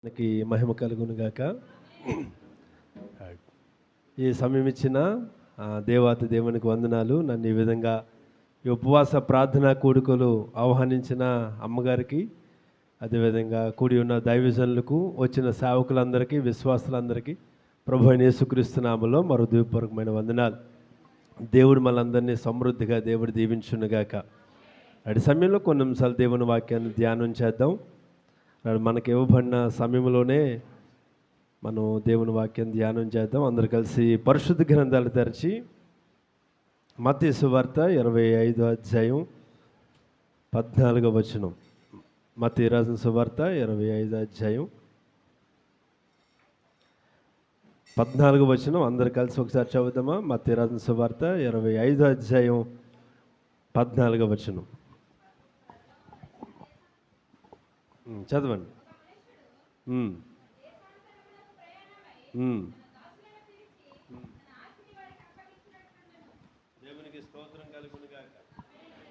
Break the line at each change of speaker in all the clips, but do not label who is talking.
మనకి మహిమ కలుగును గాక. ఈ సమయం ఇచ్చిన దేవాతి దేవునికి వందనాలు. నన్ను ఈ విధంగా ఈ ఉపవాస ప్రార్థనా కూడుకలు ఆహ్వానించిన అమ్మగారికి, అదేవిధంగా కూడి ఉన్న దైవజనులకు, వచ్చిన సేవకులందరికీ, విశ్వాసులందరికీ ప్రభు అయిన యేసుక్రీస్తు నామములో మరో దీవపూర్వకమైన వందనాలు. దేవుడు మనందరినీ సమృద్ధిగా దేవుడు దీవించునుగాక. అటు సమయంలో కొన్ని నిమిషాలు దేవుని వాక్యాన్ని ధ్యానం చేద్దాం. మనకి ఇవ్వబడిన సమయంలోనే మనం దేవుని వాక్యం ధ్యానం చేద్దాం. అందరు కలిసి పరిశుద్ధ గ్రంథాలు తెరిచి మత్తయి సువార్త 25వ అధ్యాయం 14వ వచనం. మత్తయి రాసిన సువార్త 25వ అధ్యాయం 14వ వచనం. అందరు కలిసి ఒకసారి చదువుతామా? మత్తయి రాసిన సువార్త 25వ అధ్యాయం 14వ వచనం చదవండి. దేవునికి స్తోత్రం కలుగునుగాక.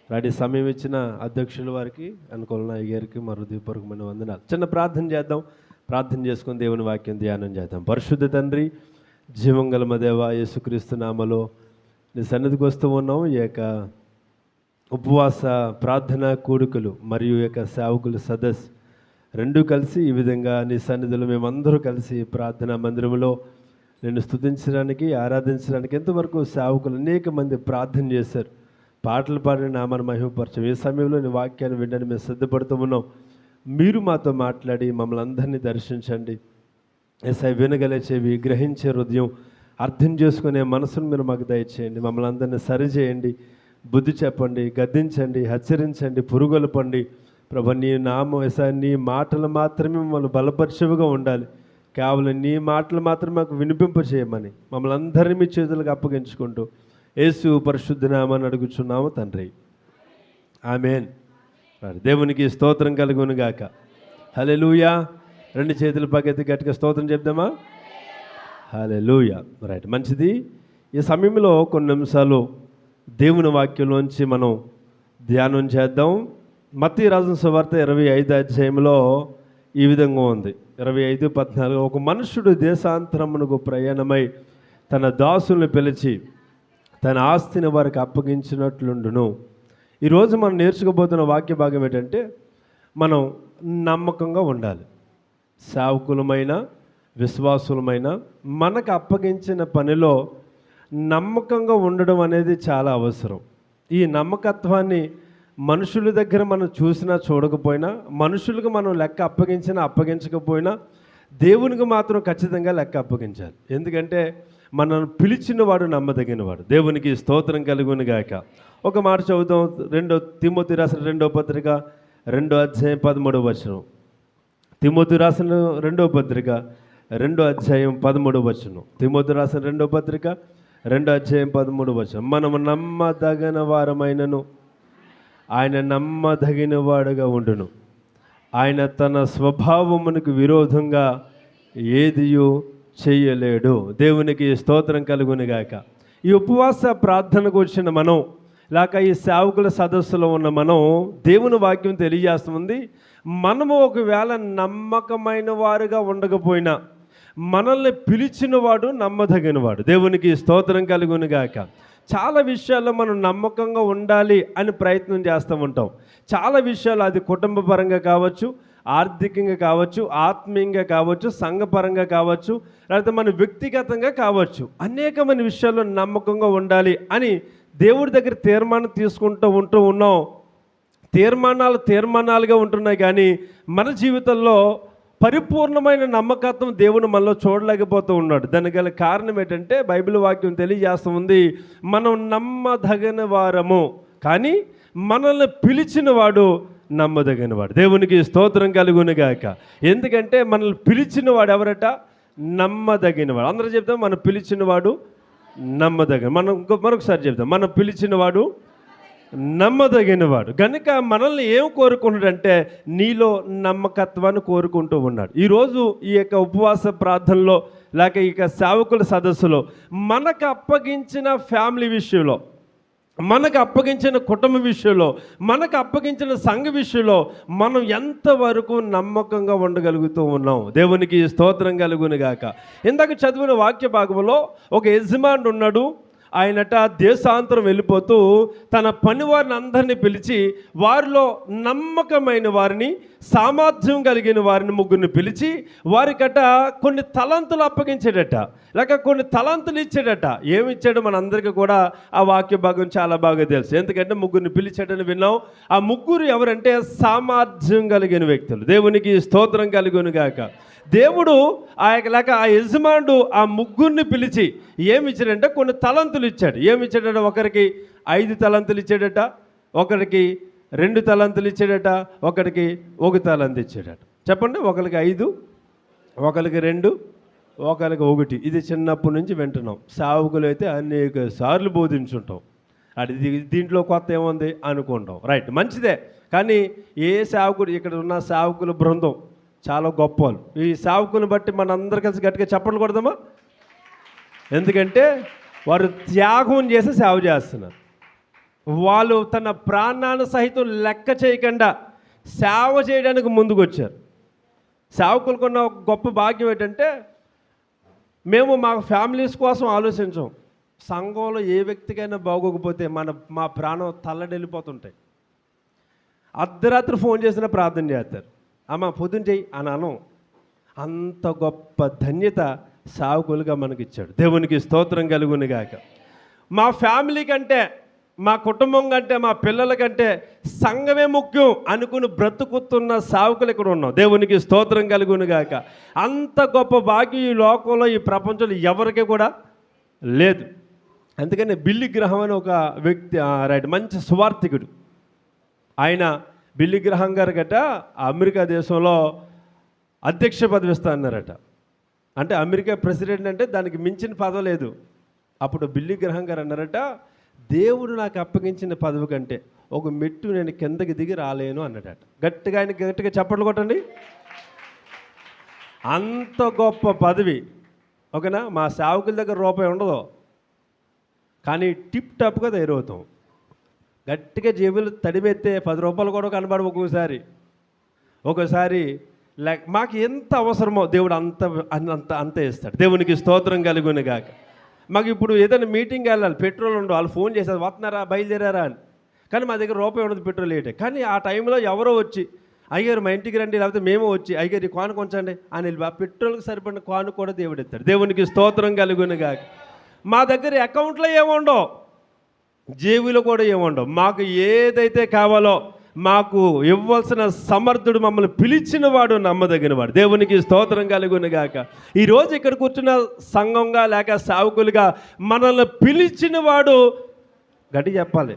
రాడి సమయం ఇచ్చిన అధ్యక్షుల వారికి, అనుకూల నాయక్ గారికి మరో దీపూర్వకమైన వందనాలు. చిన్న ప్రార్థన చేద్దాం. ప్రార్థన చేసుకుని దేవుని వాక్యం ధ్యానం చేద్దాం. పరిశుద్ధ తండ్రి, జీవంగల మా దేవా, యేసుక్రీస్తు నామములో నీ సన్నిధికి వస్తూ ఉన్నాం. ఈ యొక్క ఉపవాస ప్రార్థనా కూడుకలు మరియు ఈ యొక్క సేవకుల సదస్సు రెండూ కలిసి ఈ విధంగా నీ సన్నిధిలో మేమందరూ కలిసి ప్రార్థనా మందిరంలో నిన్ను స్తుతించడానికి, ఆరాధించడానికి ఎంతవరకు సేవకులు అనేక మంది ప్రార్థన చేశారు, పాటలు పాడిన నామాన్ని మహిమపరచం. ఈ సమయంలో నీ వాక్యాన్ని వినడానికి మేము సిద్ధపడుతూ ఉన్నాం. మీరు మాతో మాట్లాడి మమ్మల్ని అందరినీ దర్శించండి. ఎస్ఐ వినగలే చెవి, గ్రహించే హృదయం, అర్థం చేసుకునే మనసును మీరు మాకు దయచేయండి. మమ్మల్ని అందరినీ సరిచేయండి, బుద్ధి చెప్పండి, గద్దించండి, హెచ్చరించండి, పురుగొల్పండి. ప్రభు నీ నామం ఎస్ఐ నీ మాటలు మాత్రమే మమ్మల్ని బలపరిచేవిగా ఉండాలి. కేవలం నీ మాటలు మాత్రమే మాకు వినిపింప చేయమని మమ్మల్ని అందరినీ మీ చేతులకు అప్పగించుకుంటూ యేసు పరిశుద్ధ నామాన్ని అడుగుచున్నాము తండ్రి, ఆమేన్. దేవునికి స్తోత్రం కలుగును గాక. హల్లెలూయా. రెండు చేతుల పక్కెత్తి గట్టిగా స్తోత్రం చెప్దామా? హల్లెలూయా. రైట్, మంచిది. ఈ సమయంలో కొన్ని నిమిషాలు దేవుని వాక్యంలోంచి మనం ధ్యానం చేద్దాం. మత్తయి రాసిన సువార్త 25వ అధ్యాయంలో ఈ విధంగా ఉంది. 25:14. ఒక మనుషుడు దేశాంతరమునకు ప్రయాణమై తన దాసుల్ని పిలిచి తన ఆస్తిని వారికి అప్పగించినట్లుండును. ఈరోజు మనం నేర్చుకోబోతున్న వాక్య భాగం ఏంటంటే, మనం నమ్మకంగా ఉండాలి. సేవకులమైన, విశ్వాసులమైన మనకు అప్పగించిన పనిలో నమ్మకంగా ఉండడం అనేది చాలా అవసరం. ఈ నమ్మకత్వాన్ని మనుషుల దగ్గర మనం చూసినా చూడకపోయినా, మనుషులకు మనం లెక్క అప్పగించినా అప్పగించకపోయినా, దేవునికి మాత్రం ఖచ్చితంగా లెక్క అప్పగించాలి. ఎందుకంటే మనల్ని పిలిచిన వాడు నమ్మదగినవాడు. దేవునికి స్తోత్రం కలుగును గాక. ఒక మాట చదువుతాం. తిమోతి రాసిన 2వ పత్రిక 2వ అధ్యాయం 13వ వచనం. తిమోతి రాసిన 2వ పత్రిక 2వ అధ్యాయం 13వ వచనం. తిమోతి రాసిన 2వ పత్రిక 2వ అధ్యాయం 13వ వచనం. మనము నమ్మదగిన వారమైనను ఆయన నమ్మదగిన వాడుగా ఉండును. ఆయన తన స్వభావమునకు విరోధంగా ఏదియూ చెయ్యలేడు. దేవునికి స్తోత్రం కలుగునుగాక. ఈ ఉపవాస ప్రార్థనకు వచ్చిన మనం, లేక ఈ సేవకుల సదస్సులో ఉన్న మనం, దేవుని వాక్యం తెలియజేస్తుంది. మనము ఒకవేళ నమ్మకమైన వారుగా ఉండకపోయినా మనల్ని పిలిచిన వాడు నమ్మదగినవాడు. దేవునికి స్తోత్రం కలుగునుగాక. చాలా విషయాల్లో మనం నమ్మకంగా ఉండాలి అని ప్రయత్నం చేస్తూ ఉంటాం. చాలా విషయాలు, అది కుటుంబ పరంగా కావచ్చు, ఆర్థికంగా కావచ్చు, ఆత్మీయంగా కావచ్చు, సంఘపరంగా కావచ్చు, లేకపోతే మన వ్యక్తిగతంగా కావచ్చు, అనేకమైన విషయాల్లో నమ్మకంగా ఉండాలి అని దేవుడి దగ్గర తీర్మానం తీసుకుంటూ ఉన్నాం. తీర్మానాలుగా ఉంటున్నాయి, కానీ మన జీవితంలో పరిపూర్ణమైన నమ్మకత్వం దేవుని మనలో చూడలేకపోతూ ఉన్నాడు. దానికి గల కారణం ఏంటంటే, బైబిల్ వాక్యం తెలియజేస్తూ ఉంది, మనం నమ్మదగిన వారము, కానీ మనల్ని పిలిచిన వాడు నమ్మదగినవాడు. దేవునికి స్తోత్రం కలుగునుగాక. ఎందుకంటే మనల్ని పిలిచిన వాడు ఎవరట? నమ్మదగినవాడు. అందరూ చెప్తాం, మనం పిలిచిన వాడు నమ్మదగిన. మనం మరొకసారి చెప్తాం, మనం పిలిచిన వాడు నమ్మదగినవాడు. కనుక మనల్ని ఏం కోరుకుంటాడంటే, నీలో నమ్మకత్వాన్ని కోరుకుంటూ ఉన్నాడు. ఈరోజు ఈ యొక్క ఉపవాస ప్రార్థనలో, లేక ఇక సేవకుల సదస్సులో మనకు అప్పగించిన ఫ్యామిలీ విషయంలో, మనకు అప్పగించిన కుటుంబ విషయంలో, మనకు అప్పగించిన సంఘ విషయంలో మనం ఎంతవరకు నమ్మకంగా ఉండగలుగుతూ ఉన్నాం? దేవునికి స్తోత్రం కలుగును గాక. ఇందాక చదివిన వాక్య భాగంలో ఒక యజమానుడు ఉన్నాడు. ఆయనట దేశాంతరం వెళ్ళిపోతూ తన పనివారిని అందరినీ పిలిచి వారిలో నమ్మకమైన వారిని, సామర్థ్యం కలిగిన వారిని ముగ్గురిని పిలిచి వారికట కొన్ని తలంతులు అప్పగించాడట, లేక కొన్ని తలంతులు ఇచ్చాడట. ఏమి ఇచ్చాడు మనందరికీ కూడా ఆ వాక్య భాగం చాలా బాగా తెలుసు. ఎందుకంటే ముగ్గురిని పిలిచాడని విన్నాం. ఆ ముగ్గురు ఎవరంటే సామర్థ్యం కలిగిన వ్యక్తులు. దేవునికి స్తోత్రం కలుగును గాక. దేవుడు ఆ యజమానుడు ఆ ముగ్గురిని పిలిచి ఏమి ఇచ్చాడంటే కొన్ని తలంతులు ఇచ్చాడు. ఏమి ఇచ్చాడట? ఒకరికి 5 తలంతులు ఇచ్చాడట, ఒకరికి 2 తలంతులు ఇచ్చాడట, ఒకరికి 1 తలంతు ఇచ్చాడట. చెప్పండి, ఒకరికి 5, ఒకరికి 2, ఒకరికి 1. ఇది చిన్నప్పటి నుంచి వింటున్నాం. సేవకులు అయితే అనేక సార్లు బోధించుంటాం. అది దీంట్లో కొత్త ఏముంది అనుకుంటాం. రైట్, మంచిదే. కానీ ఏ సేవకుడు, ఇక్కడ ఉన్న సేవకుల బృందం చాలా గొప్ప వాళ్ళు. ఈ సేవకుని బట్టి మనందరూ కలిసి గట్టిగా చప్పట్లు కొడదామా? ఎందుకంటే వారు త్యాగం చేసి సేవ చేస్తున్నారు. వాళ్ళు తన ప్రాణాన్ని సహితం లెక్క చేయకుండా సేవ చేయడానికి ముందుకు వచ్చారు. సేవకులకున్న గొప్ప భాగ్యం ఏంటంటే, మేము మా ఫ్యామిలీస్ కోసం ఆలోచించాం. సంఘంలో ఏ వ్యక్తికైనా బాగోకపోతే మా ప్రాణం తల్లడెళ్ళిపోతుంటాయి. అర్ధరాత్రి ఫోన్ చేసినా ప్రార్థన చేస్తారు. అమ్మ పొద్దున చెయ్యి అని అనం. అంత గొప్ప ధన్యత సేవకులుగా మనకి ఇచ్చాడు. దేవునికి స్తోత్రం కలుగును గాక. మా ఫ్యామిలీ కంటే, మా కుటుంబం కంటే, మా పిల్లల కంటే సంఘమే ముఖ్యం అనుకుని బ్రతుకుతున్న సేవకులు ఇక్కడ ఉన్నాం. దేవునికి స్తోత్రం కలుగును గాక. అంత గొప్ప భాగ్యం ఈ లోకంలో, ఈ ప్రపంచంలో ఎవరికి కూడా లేదు. అందుకని బిల్లీ గ్రహం అని ఒక వ్యక్తి, రైట్, మంచి సువార్థికుడు. ఆయన బిల్లీ గ్రహం గారు గట అమెరికా దేశంలో అధ్యక్ష పదవి ఇస్తా అన్నారట. అంటే అమెరికా ప్రెసిడెంట్ అంటే దానికి మించిన పదవి లేదు. అప్పుడు బిల్లీ గ్రహం గారు అన్నారట, దేవుడు నాకు అప్పగించిన పదవి కంటే ఒక మెట్టు నేను కిందకి దిగి రాలేను అన్నాడట. గట్టిగా చప్పట్లు కొట్టండి. అంత గొప్ప పదవి. ఓకేనా? మా సేవకుల దగ్గర రూపాయి ఉండదు, కానీ టిప్ టాప్గా తయారవుతాం. గట్టిగా జేబులు తడిమెత్తే 10 రూపాయలు కూడా కనబడవు. ఒకసారి మాకు ఎంత అవసరమో దేవుడు అంత ఇస్తాడు. దేవునికి స్తోత్రం కలుగును గాక. మాకు ఇప్పుడు ఏదైనా మీటింగ్ వెళ్ళాలి, పెట్రోల్ ఉండవు. వాళ్ళు ఫోన్ చేసేది, వస్తున్నారా, బయలుదేరారా అని. కానీ మా దగ్గర రూపాయి ఉండదు, పెట్రోల్ లేటే. కానీ ఆ టైంలో ఎవరో వచ్చి, అయ్యారు మా ఇంటికి రండి, లేకపోతే మేము వచ్చి, అయ్యారు ఈ కాను కొంచండి అని ఆ పెట్రోల్కి సరిపడిన కాను కూడా దేవుడు ఇస్తాడు. దేవునికి స్తోత్రం కలుగును గాక. మా దగ్గర అకౌంట్లో ఏముండవు, జేబులో కూడా ఏముండవు. మాకు ఏదైతే కావాలో మాకు ఇవ్వాల్సిన సమర్థుడు, మమ్మల్ని పిలిచిన వాడు నమ్మదగిన వాడు. దేవునికి స్తోత్రం కలుగును గాక. ఈరోజు ఇక్కడ కూర్చున్న సంఘంగా లేక సేవకులుగా మనల్ని పిలిచిన వాడు, గట్టి చెప్పాలి,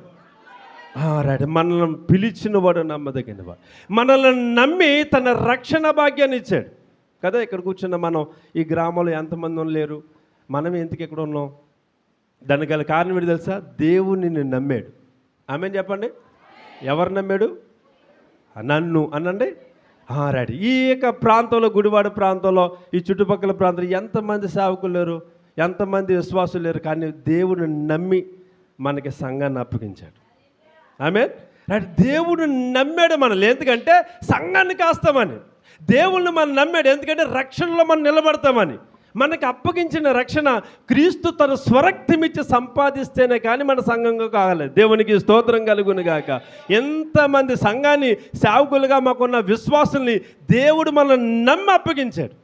రైట్, మనల్ని పిలిచిన వాడు నమ్మదగిన వాడు. మనల్ని నమ్మి తన రక్షణ భాగ్యాన్ని ఇచ్చాడు కదా. ఇక్కడ కూర్చున్న మనం ఈ గ్రామంలో ఎంతమంది లేరు, మనం ఎందుకు ఇక్కడ ఉన్నాం? దానికి గల కారణం ఏంటి తెలుసా? దేవుని నిన్ను నమ్మాడు. ఆమేన్ చెప్పండి. ఎవరు నమ్మాడు? నన్ను అనండి. రైట్. ఈ యొక్క ప్రాంతంలో, గుడివాడ ప్రాంతంలో, ఈ చుట్టుపక్కల ప్రాంతంలో ఎంతమంది సేవకులు లేరు, ఎంతమంది విశ్వాసులు లేరు, కానీ దేవుని నమ్మి మనకి సంఘాన్ని అప్పగించాడు. ఆమేన్. రైట్. దేవుడు నమ్మాడు మనల్ని. ఎందుకంటే సంఘాన్ని కాస్తామని. దేవుణ్ణి మనం నమ్మాడు ఎందుకంటే రక్షణలో మనం నిలబడతామని. మనకు అప్పగించిన రక్షణ క్రీస్తు తన స్వరక్తమిచ్చి సంపాదిస్తేనే కానీ మన సంఘంగా కాగలేదు. దేవునికి స్తోత్రం కలుగును గాక. ఎంతమంది సంఘాన్ని, సేవకులుగా మాకున్న విశ్వాసుల్ని దేవుడు మనల్ని నమ్మి అప్పగించాడు.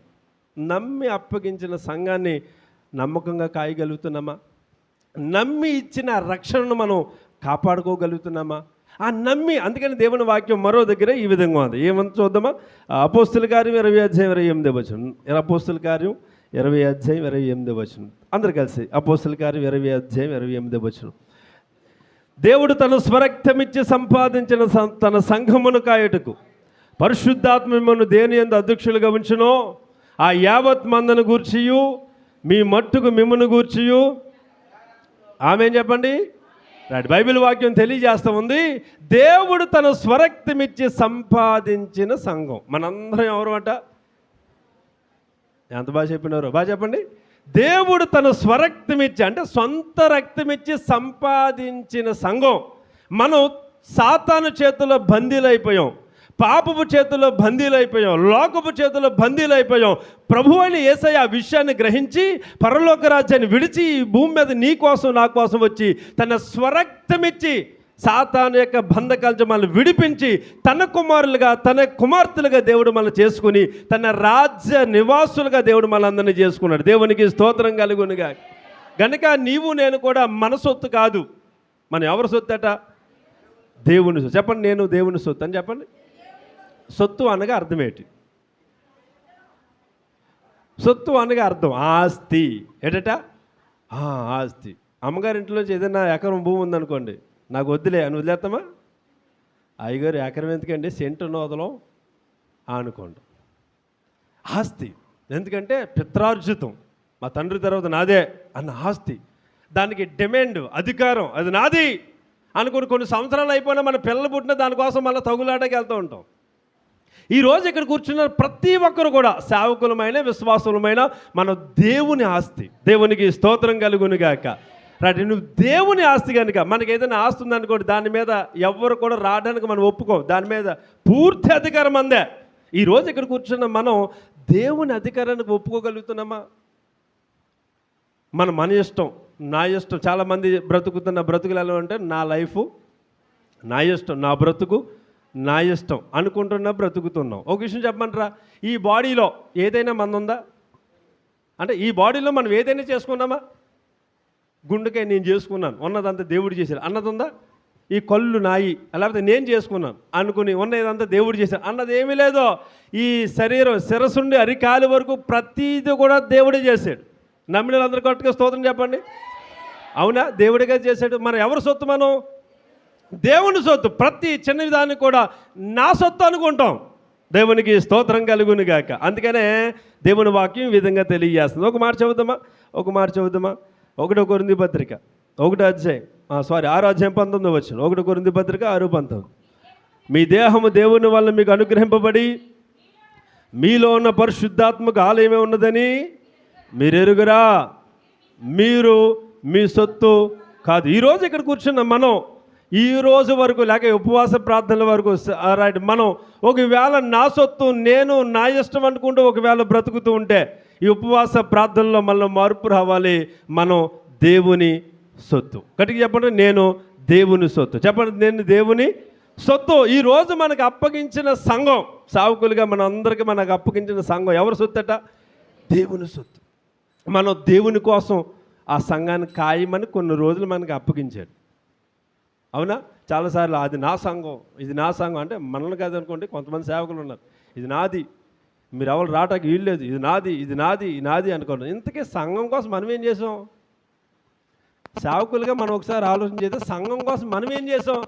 నమ్మి అప్పగించిన సంఘాన్ని నమ్మకంగా కాయగలుగుతున్నామా? నమ్మి ఇచ్చిన రక్షణను మనం కాపాడుకోగలుగుతున్నామా? ఆ నమ్మి, అందుకని దేవుని వాక్యం మరో దగ్గర ఈ విధంగా ఉంది. ఏమంత చూద్దామా? అపోస్తుల కార్యం 20:28. అపోస్తుల కార్యం 20:28. అందరు కలిసి అపోస్తుల కార్యం 20:28. దేవుడు తన స్వరక్తమిచ్చి సంపాదించిన తన సంఘమును కాయటకు పరిశుద్ధాత్మ మిమ్మల్ని దేని యందు అధ్యక్షులుగా ఉంచునో ఆ యావత్ మందను గూర్చియు మీ మట్టుకు మిమ్మను గూర్చియు. ఆమేన్ చెప్పండి. రైట్. బైబిల్ వాక్యం తెలియజేస్తూ ఉంది, దేవుడు తన స్వరక్తమిచ్చి సంపాదించిన సంఘం. మనందరం ఎవరు అంట? ఎంత బాగా చెప్పినారు? బాగా చెప్పండి. దేవుడు తన స్వరక్తమిచ్చి, అంటే సొంత రక్తమిచ్చి సంపాదించిన సంఘం. మనం సాతాను చేతుల్లో బందీలైపోయాం, పాపపు చేతుల్లో బందీలైపోయాం, లోకపు చేతుల్లో బందీలైపోయాం. ప్రభు అని యేసయ్య ఆ విషయాన్ని గ్రహించి పరలోక రాజ్యాన్ని విడిచి ఈ భూమి మీద నీ కోసం నా కోసం వచ్చి తన స్వరక్తమిచ్చి సాతాను యొక్క బంధకాల మనల్ని విడిపించి తన కుమారులుగా తన కుమార్తెలుగా దేవుడు మనల్ని చేసుకుని తన రాజ్య నివాసులుగా దేవుడు మనందరినీ చేసుకున్నాడు. దేవునికి స్తోత్రం కలుగునుగా. గనుక నీవు నేను కూడా మన సొత్తు కాదు. మనం ఎవరి సొత్తు అట? దేవుని సొత్తు. చెప్పండి, నేను దేవుని సొత్తు అని చెప్పండి. సొత్తు అనగా అర్థం ఏంటి? సొత్తు అనగా అర్థం ఆస్తి. ఏంటట? ఆస్తి. అమ్మగారింట్లోంచి ఏదైనా ఎకరం భూమి ఉందనుకోండి, నాకు వద్దులే అని వదిలేస్తామా? అయ్యగారు ఎకరం ఎందుకండి, సెంటు నోదలం అనుకోండి. ఆస్తి ఎందుకంటే పిత్రార్జితం, మా తండ్రి తర్వాత నాదే అన్న ఆస్తి. దానికి డిమాండ్, అధికారం, అది నాది అనుకుని కొన్ని సంవత్సరాలు అయిపోయినా మన పిల్లలు పుట్టిన దానికోసం మళ్ళీ తగులాటకి వెళ్తూ ఉంటాం. ఈరోజు ఇక్కడ కూర్చున్న ప్రతి ఒక్కరు కూడా సేవకులమైన విశ్వాసులమైన మన దేవుని ఆస్తి. దేవునికి స్తోత్రం కలుగునుగాక. రైట్, నువ్వు దేవుని ఆస్తి కనుక మనకి ఏదైనా ఆస్తి ఉందనుకోండి, దాని మీద ఎవరు కూడా రావడానికి మనం ఒప్పుకోం. దాని మీద పూర్తి అధికారం అందే. ఈరోజు ఇక్కడ కూర్చున్న మనం దేవుని అధికారానికి ఒప్పుకోగలుగుతున్నామా? మన ఇష్టం, నా ఇష్టం. చాలామంది బ్రతుకుతున్న బ్రతుకులు ఎలా అంటే, నా లైఫ్ నా ఇష్టం, నా బ్రతుకు నా ఇష్టం అనుకుంటున్నా బ్రతుకుతున్నాం. ఒక విషయం చెప్పమంటారా? ఈ బాడీలో ఏదైనా మంది ఉందా? అంటే ఈ బాడీలో మనం ఏదైనా చేసుకున్నామా? గుండెకాయ నేను చేసుకున్నాను, ఉన్నదంతా దేవుడు చేశాడు అన్నది ఉందా? ఈ కళ్ళు నాయి, లేకపోతే నేను చేసుకున్నాను అనుకుని ఉన్నదంతా దేవుడు చేశాడు అన్నది ఏమీ లేదు. ఈ శరీరం శిరస్సుండి అరికాలి వరకు ప్రతీది కూడా దేవుడే చేశాడు. నమ్మిన వాళ్ళందరూ కరెక్ట్గా స్తోత్రం చెప్పండి. అవునా? దేవుడిగా చేశాడు. మనం ఎవరి సొత్తు? మనం దేవుని సొత్తు. ప్రతి చిన్న దాన్ని కూడా నా సొత్తు అనుకుంటాం. దేవునికి స్తోత్రం కలుగునుగాక. అందుకనే దేవుని వాక్యం ఈ విధంగా తెలియజేస్తుంది. ఒక మాట చదువుదామా? 1 కొరింథీ పత్రిక 1 అధ్యాయం 6 అధ్యాయం 19 వచనం. 1 కొరింథీ పత్రిక 6:19. మీ దేహము దేవుని వల్ల మీకు అనుగ్రహింపబడి మీలో ఉన్న పరిశుద్ధాత్మక ఆలయమే ఉన్నదని మీరు ఎరుగురా. మీరు మీ సొత్తు కాదు. ఈరోజు ఇక్కడ కూర్చున్న మనం ఈ రోజు వరకు లేక ఉపవాస ప్రార్థనల వరకు రైట్, మనం ఒకవేళ నా సొత్తు నేను నా ఇష్టం అనుకుంటూ ఒకవేళ బ్రతుకుతూ ఉంటే ఈ ఉపవాస ప్రార్థనలో మళ్ళీ మార్పు రావాలి. మనం దేవుని సొత్తు. గట్టిగా చెప్పండి, నేను దేవుని సొత్తు. చెప్పండి, నేను దేవుని సొత్తు. ఈరోజు మనకు అప్పగించిన సంఘం, సావుకులుగా మన అందరికీ మనకు అప్పగించిన సంఘం ఎవరి సొత్తట? దేవుని సొత్తు. మనం దేవుని కోసం ఆ సంఘాన్ని కాయమని కొన్ని రోజులు మనకు అప్పగించాడు. అవునా? చాలాసార్లు అది నా సంఘం, ఇది నా సంఘం అంటే మనల్ని కాదనుకోండి, కొంతమంది సేవకులు ఉన్నారు, ఇది నాది, మీరు ఎవరు రావటానికి వీల్లేదు, ఇది నాది, ఇది నాది, ఇది నాది అనుకోండి. ఇంతకీ సంఘం కోసం మనం ఏం చేసాం? సేవకులుగా మనం ఒకసారి ఆలోచన చేస్తే సంఘం కోసం మనం ఏం చేసాం?